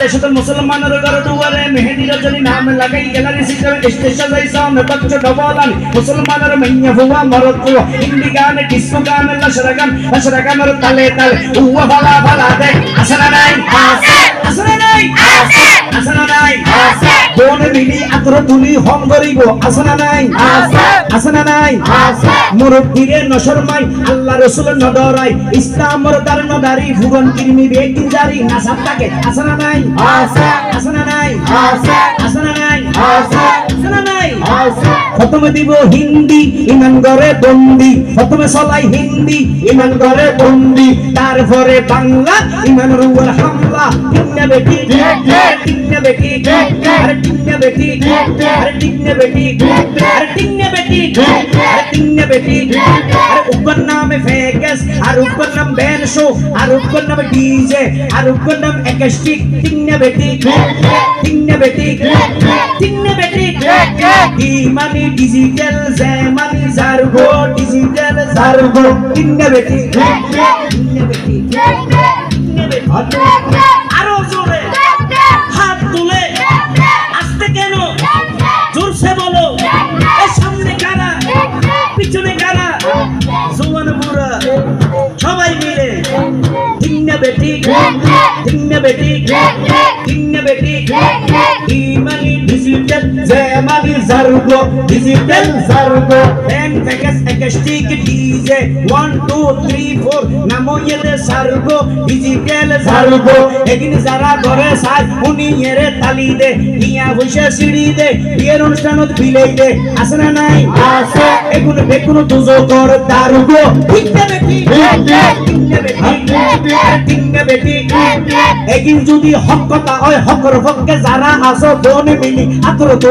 শুধু মুসলমানের ঘর দুয়ারে মেহেদি রজনী নাম লাগাই গ্যালারি সিস্টেম স্টেজ সাজাই সামনে বাচ্চা ডবলান মুসলমানের মাইয়া ফুয়া মরদ ফুয়া হিন্দি গান ডিস্কো গান লশরা গানের তালে তালে উয়া ভালা ভালা দেখ আসনা নাই আসনা নাই আসনা নাই কোন মিলি আতর তুলি হম করিব আসনা নাই আসনা নাই মুরব্বিরে নশরমাই আল্লাহ রাসূল নদরাই ইসলামর দার নদারি ভুবন কিরমি বেকিন জারি নাসাব থাকে আসনা নাই আসনা নাই আসনা নাই আসনা নাই প্রথমে দিব হিন্দি ইমান করে বন্দি প্রথমে চলাই হিন্দি ইমান করে বন্দি তারপরে বাংলা ইমানের উপর হামলা কিন্না বেটি কিন্না বেটি আরে কিন্না বেটি আরে কিন্না বেটি আরে কিন্না বেটি আরে কিন্না বেটি আরে উপর নামে ফেগাস আর উপর নাম বেনশো আর উপর নাম ডিজে আর উপর নাম একাস্টিক কিন্না বেটি কিন্না বেটি কিন্না বেটি ইমানি ডিজিটাল জামানি জারগো ডিজিটাল জারগো কিন্না বেটি কিন্না বেটি আরো জোরে হাত তুলে আস্তে কেন জোরসে বলো এর সামনে কারা পিছনে কারা জোয়ান বুড়া সবাই মিলে কিন্না বেটি কিন্না বেটি কিন্না বেটি ইমানি digital Zamani জারগো digital জারগো N ফেকাস একাস্টিক DJ 1 2 3 4 নামো এতে সারগো ডিজিটাল জারগো এগিন যারা ঘরে সাজ উনি এরে তালি দে নিয়া বসে সিঁড়ি দে বিয়ের অনুষ্ঠানত বিলাই দে আসনা নাই আছে এগুন বেগুন তুজো কর দারগো কিন্না বেটি কিন্না বেটি কিন্না বেটি এগিন যদি হক কথা হয় হকর হককে যারা আসো বনে মিলি আতর